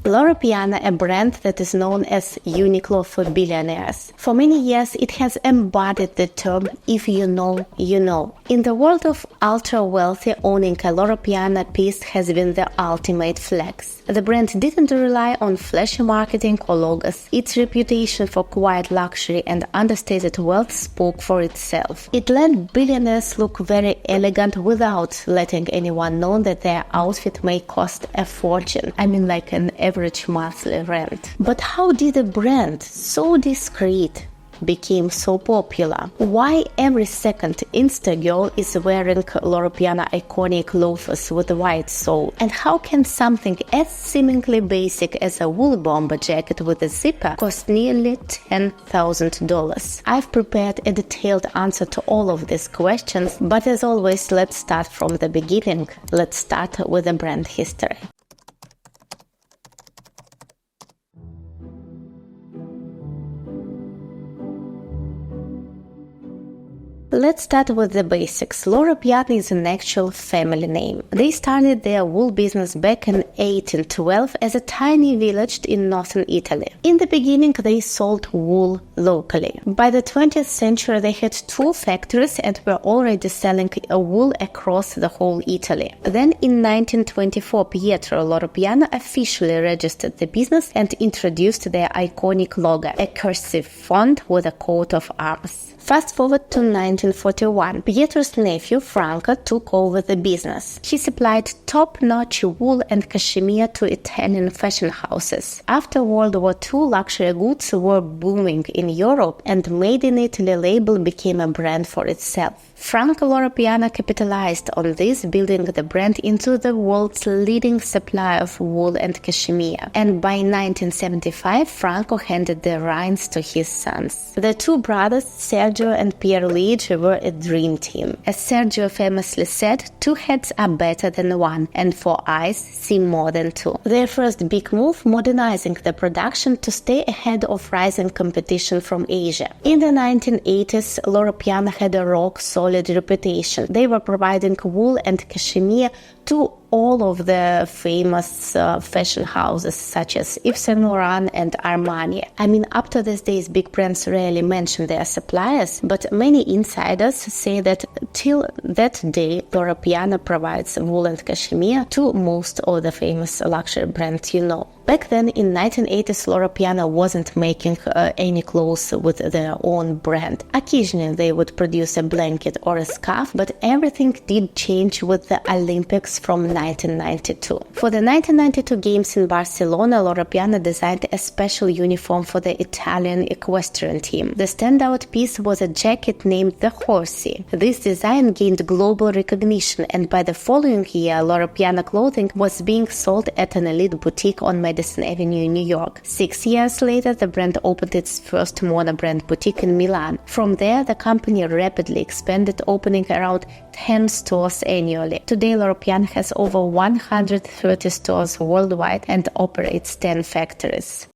Loro Piana, a brand that is known as Uniqlo for billionaires. For many years, it has embodied the term, if you know, you know. In the world of ultra-wealthy, owning a Loro Piana piece has been the ultimate flex. The brand didn't rely on flashy marketing or logos. Its reputation for quiet luxury and understated wealth spoke for itself. It let billionaires look very elegant without letting anyone know that their outfit may cost a fortune. I mean, like an average monthly rent. But how did a brand so discreet became so popular? Why every second Insta girl is wearing Loro Piana iconic loafers with a white sole? And how can something as seemingly basic as a wool bomber jacket with a zipper cost nearly $10,000? I've prepared a detailed answer to all of these questions, but as always, let's start from the beginning. Let's start with the brand history. Let's start with the basics. Loro Piana is an actual family name. They started their wool business back in 1812 as a tiny village in northern Italy. In the beginning, they sold wool locally. By the 20th century, they had 2 factories and were already selling wool across the whole Italy. Then in 1924, Pietro Loro Piana officially registered the business and introduced their iconic logo, a cursive font with a coat of arms. Fast forward to 1941, Pietro's nephew, Franco, took over the business. He supplied top-notch wool and cashmere to Italian fashion houses. After World War II, luxury goods were booming in Europe, and Made in Italy label became a brand for itself. Franco Loro Piana capitalized on this, building the brand into the world's leading supplier of wool and cashmere. And by 1975, Franco handed the reins to his sons. The 2 brothers, Sergio and Pierluigi, were a dream team. As Sergio famously said, 2 heads are better than 1, and 4 eyes see more than 2. Their first big move, modernizing the production to stay ahead of rising competition from Asia. In the 1980s, Loro Piana had a rock-solid reputation. They were providing wool and cashmere to all of the famous fashion houses such as Yves Saint Laurent and Armani. I mean, up to these days, big brands rarely mention their suppliers, but many insiders say that till that day, Loro Piana provides wool and cashmere to most of the famous luxury brands you know. Back then, in 1980s, Loro Piana wasn't making any clothes with their own brand. Occasionally, they would produce a blanket or a scarf, but everything did change with the Olympics from 1992. For the 1992 Games in Barcelona, Loro Piana designed a special uniform for the Italian equestrian team. The standout piece was a jacket named the Horsey. This design gained global recognition, and by the following year, Loro Piana clothing was being sold at an elite boutique on Madison Avenue in New York. 6 years later, the brand opened its first mono-brand boutique in Milan. From there, the company rapidly expanded, opening around 10 stores annually. Today, Loro Piana has over 130 stores worldwide and operates 10 factories.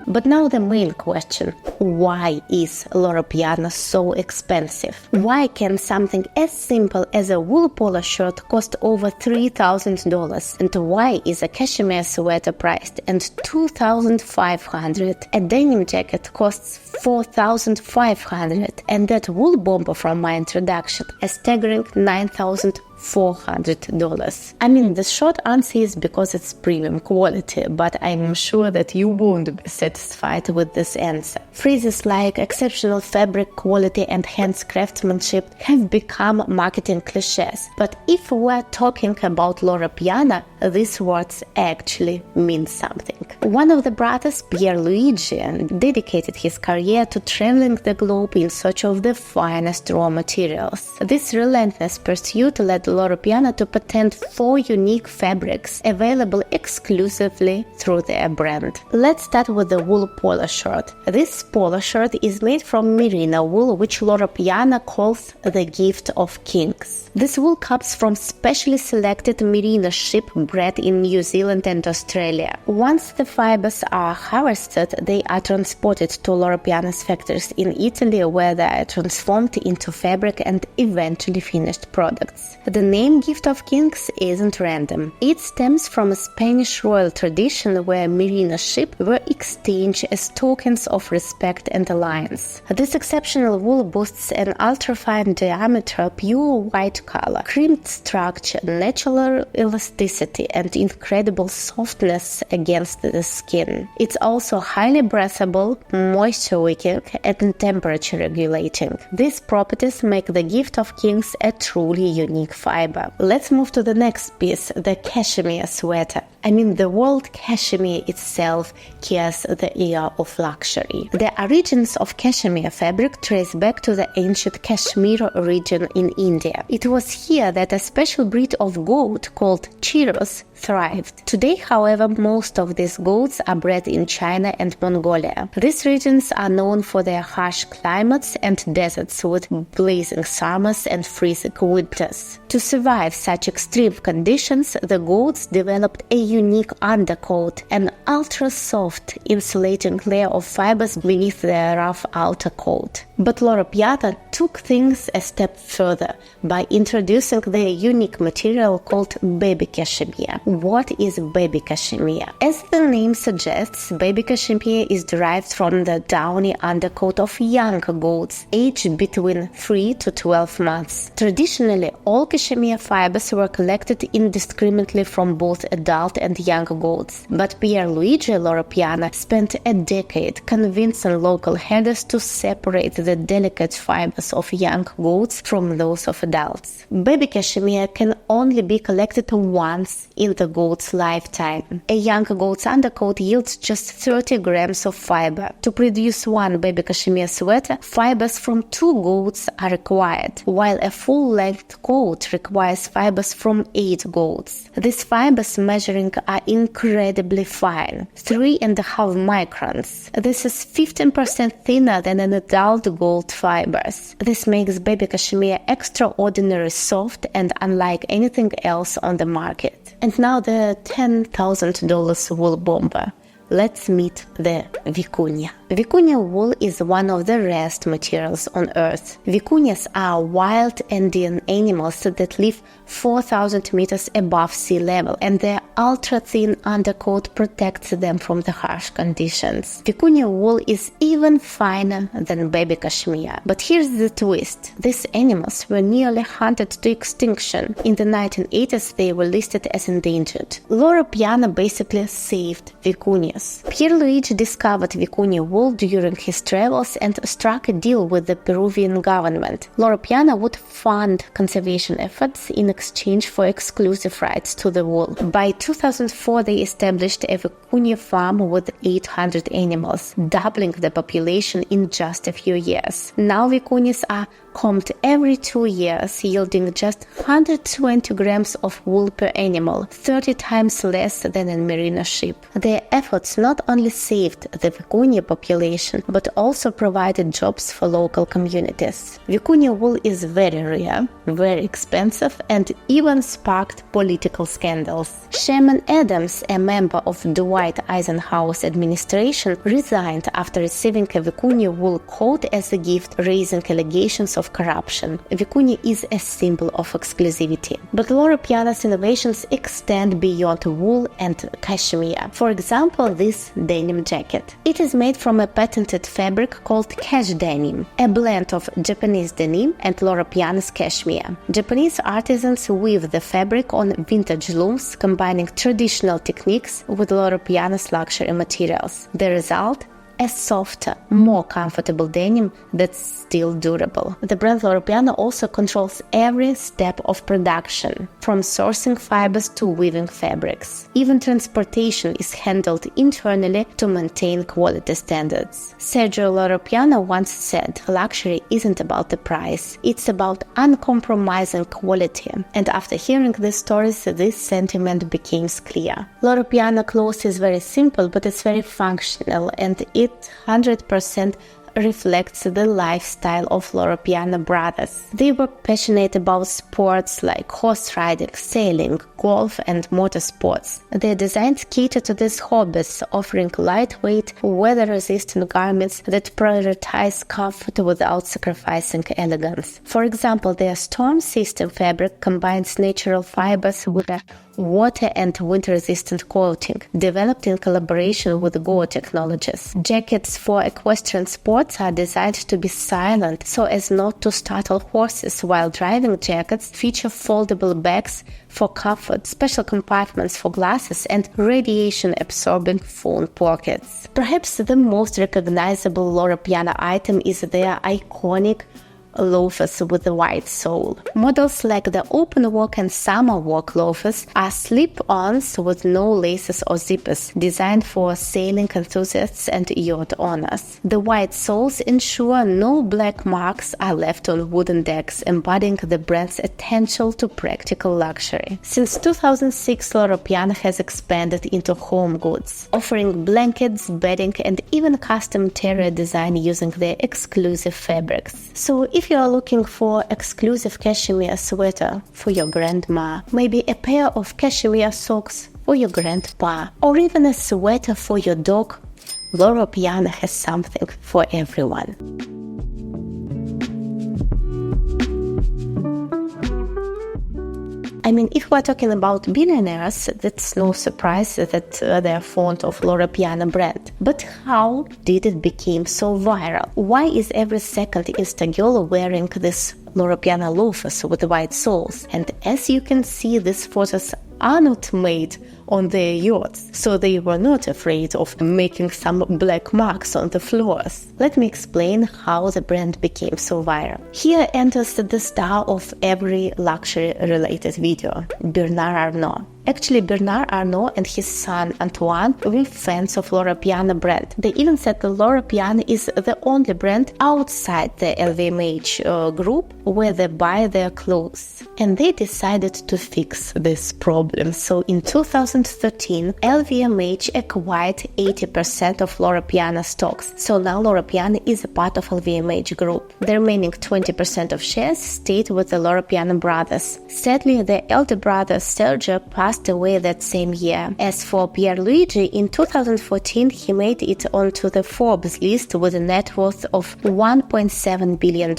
But now the main question, why is Loro Piana so expensive? Why can something as simple as a wool polo shirt cost over $3,000? And why is a cashmere sweater priced at $2,500? A denim jacket costs $4,500, and that wool bomber from my introduction, a staggering $9,400. I mean, the short answer is because it's premium quality, but I'm sure that you won't be satisfied with this answer. Phrases like exceptional fabric quality and hands craftsmanship have become marketing cliches, but if we're talking about Loro Piana, these words actually mean something. One of the brothers, Pierluigi, dedicated his career to traveling the globe in search of the finest raw materials. This relentless pursuit led Loro Piana to patent 4 unique fabrics available exclusively through their brand. Let's start with the wool polo shirt. This polo shirt is made from merino wool, which Loro Piana calls the gift of kings. This wool comes from specially selected merino sheep bred in New Zealand and Australia. Once the fibers are harvested, they are transported to Loro Piana's factories in Italy, where they are transformed into fabric and eventually finished products. The name Gift of Kings isn't random. It stems from a Spanish royal tradition where merino sheep were exchanged as tokens of respect and alliance. This exceptional wool boasts an ultra-fine diameter, pure white color, crimped structure, natural elasticity, and incredible softness against the skin. It's also highly breathable, moisture-wicking, and temperature-regulating. These properties make the Gift of Kings a truly unique fiber. Let's move to the next piece, the cashmere sweater. The word cashmere itself carries the air of luxury. The origins of cashmere fabric trace back to the ancient Kashmir region in India. It was here that a special breed of goat called Chiros thrived. Today, however, most of these goats are bred in China and Mongolia. These regions are known for their harsh climates and deserts with blazing summers and freezing winters. To survive such extreme conditions, the goats developed a unique undercoat, an ultra-soft, insulating layer of fibers beneath their rough outer coat. But Loro Piana took things a step further by introducing the unique material called baby cashmere. What is baby cashmere? As the name suggests, baby cashmere is derived from the downy undercoat of young goats aged between 3 to 12 months. Traditionally, all cashmere fibers were collected indiscriminately from both adult and young goats, but Pierluigi Loro Piana spent a decade convincing local herders to separate the delicate fibers of young goats from those of adults. Baby cashmere can only be collected once in the goat's lifetime. A young goat's undercoat yields just 30 grams of fiber. To produce one baby cashmere sweater, fibers from 2 goats are required, while a full-length coat requires fibers from 8 goats. These fibers measuring are incredibly fine, 3.5 microns. This is 15% thinner than an adult goat fibers. This makes baby cashmere extraordinarily soft and unlike anything else on the market. And now the $10,000 wool bomber. Let's meet the vicuña. Vicuña wool is one of the rarest materials on Earth. Vicuñas are wild Andean animals that live 4,000 meters above sea level, and their ultra-thin undercoat protects them from the harsh conditions. Vicuña wool is even finer than baby cashmere. But here's the twist. These animals were nearly hunted to extinction. In the 1980s, they were listed as endangered. Loro Piana basically saved vicuñas. Pierluigi discovered vicuña wool during his travels and struck a deal with the Peruvian government. Loro Piana would fund conservation efforts in exchange for exclusive rights to the wool. By 2004, they established a vicuña farm with 800 animals, doubling the population in just a few years. Now vicuñas are combed every 2 years, yielding just 120 grams of wool per animal, 30 times less than a merino sheep. Their efforts not only saved the vicuña population, but also provided jobs for local communities. Vicuña wool is very rare, very expensive, and even sparked political scandals. Sherman Adams, a member of Dwight Eisenhower's administration, resigned after receiving a vicuña wool coat as a gift, raising allegations of corruption. Vicuña is a symbol of exclusivity. But Loro Piana's innovations extend beyond wool and cashmere. For example, this denim jacket. It is made from a patented fabric called cash denim, a blend of Japanese denim and Loro Piana's cashmere. Japanese artisans weave the fabric on vintage looms, combining traditional techniques with Loro Piana's luxury materials. The result? A softer, more comfortable denim that's still durable. The brand Loro Piana also controls every step of production, from sourcing fibers to weaving fabrics. Even transportation is handled internally to maintain quality standards. Sergio Loro Piana once said, "Luxury isn't about the price, it's about uncompromising quality." And after hearing these stories, this sentiment became clear. Loro Piana clothes is very simple, but it's very functional, and it 100% reflects the lifestyle of Loro Piana brothers. They were passionate about sports like horse riding, sailing, golf, and motorsports. Their designs cater to these hobbies, offering lightweight, weather-resistant garments that prioritize comfort without sacrificing elegance. For example, their storm system fabric combines natural fibers with a water and winter-resistant coating, developed in collaboration with Go Technologies. Jackets for equestrian sports are designed to be silent so as not to startle horses, while driving jackets feature foldable bags for comfort, special compartments for glasses, and radiation-absorbing phone pockets. Perhaps the most recognizable Loro Piana item is their iconic loafers with a wide sole. Models like the open walk and summer walk loafers are slip-ons with no laces or zippers, designed for sailing enthusiasts and yacht owners. The wide soles ensure no black marks are left on wooden decks, embodying the brand's attention to practical luxury. Since 2006, Loro Piana has expanded into home goods, offering blankets, bedding, and even custom interior design using their exclusive fabrics. So if you are looking for exclusive cashmere sweater for your grandma, maybe a pair of cashmere socks for your grandpa, or even a sweater for your dog, Loro Piana has something for everyone. I mean, if we're talking about Billionaires, that's no surprise that they're fond of Loro Piana brand. But how did it become so viral? Why is every second Insta girl wearing this Loro Piana loafers with white soles? And as you can see, these photos are not made on their yachts, so they were not afraid of making some black marks on the floors. Let me explain how the brand became so viral. Here enters the star of every luxury-related video, Bernard Arnault. Actually, Bernard Arnault and his son Antoine were fans of Loro Piana brand. They even said that Loro Piana is the only brand outside the LVMH group where they buy their clothes. And they decided to fix this problem. So in 2013, LVMH acquired 80% of Loro Piana stocks. So now Loro Piana is a part of LVMH group. The remaining 20% of shares stayed with the Loro Piana brothers. Sadly, the elder brother Sergio passed away that same year. As for Pierluigi, in 2014 he made it onto the Forbes list with a net worth of $1.7 billion.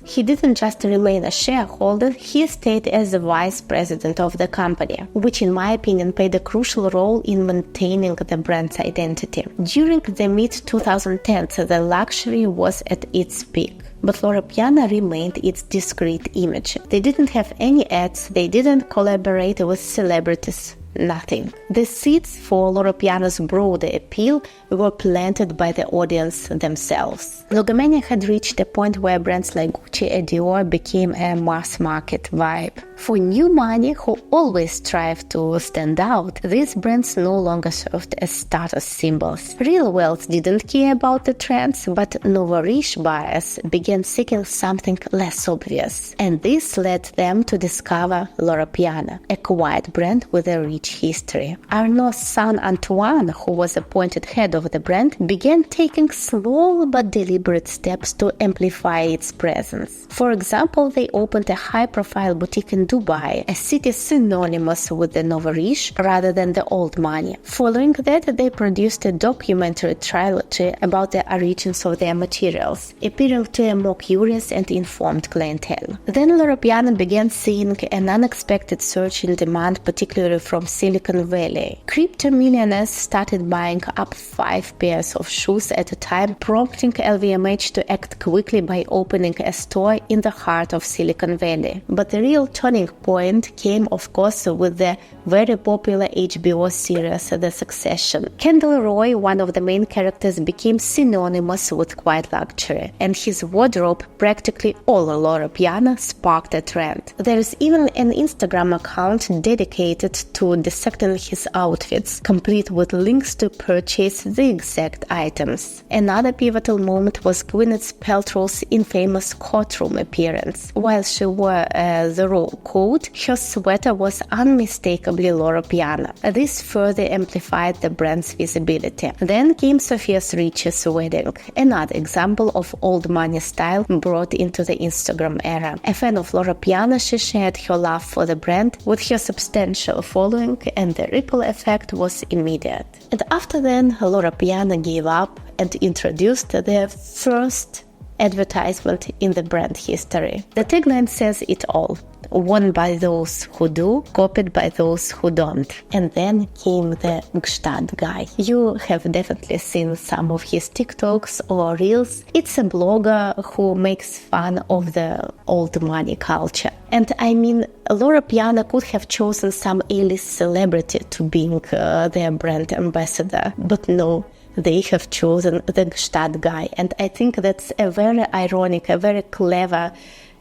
He didn't just remain a shareholder, he stayed as the vice president of the company, which in my opinion played a crucial role in maintaining the brand's identity. During the mid-2010s, the luxury was at its peak. But Loro Piana remained its discreet image. They didn't have any ads, they didn't collaborate with celebrities. Nothing. The seeds for Loro Piana's broader appeal were planted by the audience themselves. Logomania had reached a point where brands like Gucci and Dior became a mass market vibe. For new money who always strive to stand out, these brands no longer served as status symbols. Real wealth didn't care about the trends, but nouveau-riche buyers began seeking something less obvious. And this led them to discover Loro Piana, a quiet brand with a rich history. Arnault's son Antoine, who was appointed head of the brand, began taking small but deliberate steps to amplify its presence. For example, they opened a high-profile boutique in Dubai, a city synonymous with the nouveau-riche rather than the old money. Following that, they produced a documentary trilogy about the origins of their materials, appealing to a more curious and informed clientele. Then Loro Piana began seeing an unexpected surge in demand, particularly from Silicon Valley. Crypto-millionaires started buying up 5 pairs of shoes at a time, prompting LVMH to act quickly by opening a store in the heart of Silicon Valley. But the real turning point came, of course, with the very popular HBO series The Succession. Kendall Roy, one of the main characters, became synonymous with quiet luxury, and his wardrobe, practically all Loro Piana, sparked a trend. There is even an Instagram account dedicated to dissecting his outfits, complete with links to purchase the exact items. Another pivotal moment was Gwyneth Paltrow's infamous courtroom appearance. While she wore the robe, coat, her sweater was unmistakably Loro Piana. This further amplified the brand's visibility. Then came Sophia's Rich's wedding, another example of old money style brought into the Instagram era. A fan of Loro Piana, she shared her love for the brand with her substantial following, and the ripple effect was immediate. And after then, Loro Piana gave up and introduced their first advertisement in the brand history. The tagline says it all: worn by those who do, copied by those who don't. And then came the Gstaad guy. You have definitely seen some of his TikToks or Reels. It's a blogger who makes fun of the old money culture. And I mean, Loro Piana could have chosen some A-list celebrity to be their brand ambassador, but no. They have chosen the Gstaad guy, and I think that's a very ironic, a very clever,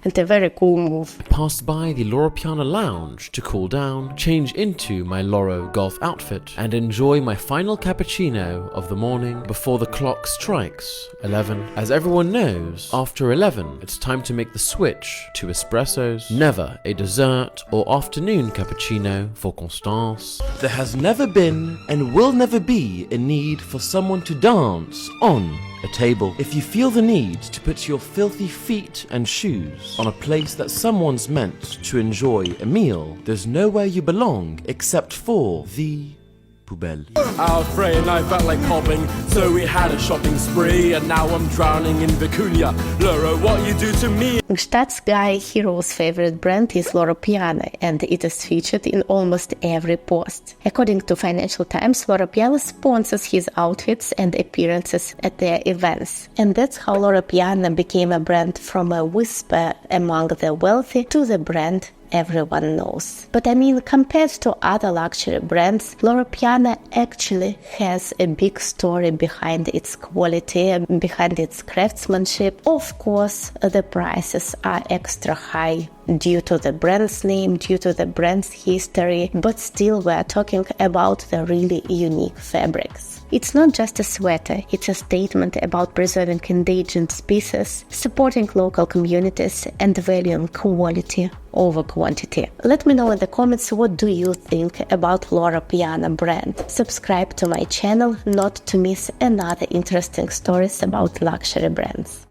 and a very cool move. I passed by the Loro Piana lounge to cool down, change into my Loro golf outfit, and enjoy my final cappuccino of the morning before the clock strikes 11. As everyone knows, after 11, it's time to make the switch to espressos. Never a dessert or afternoon cappuccino for Constance. There has never been and will never be a need for someone to dance on a table. If you feel the need to put your filthy feet and shoes on a place that someone's meant to enjoy a meal, there's nowhere you belong except for the poubelle. Our Frey and I felt like popping, so we had a shopping spree, and now I'm drowning in vicuña. Loro, what you do to me? Gstaad's guy hero's favorite brand is Loro Piana, and it is featured in almost every post. According to Financial Times, Loro Piana sponsors his outfits and appearances at their events. And that's how Loro Piana became a brand from a whisper among the wealthy to the brand everyone knows. But I mean, compared to other luxury brands, Loro Piana actually has a big story behind its quality, behind its craftsmanship. Of course, the prices are extra high due to the brand's name, due to the brand's history, but still we're talking about the really unique fabrics. It's not just a sweater, it's a statement about preserving endangered species, supporting local communities, and valuing quality over quantity. Let me know in the comments what do you think about Loro Piana brand. Subscribe to my channel not to miss another interesting stories about luxury brands.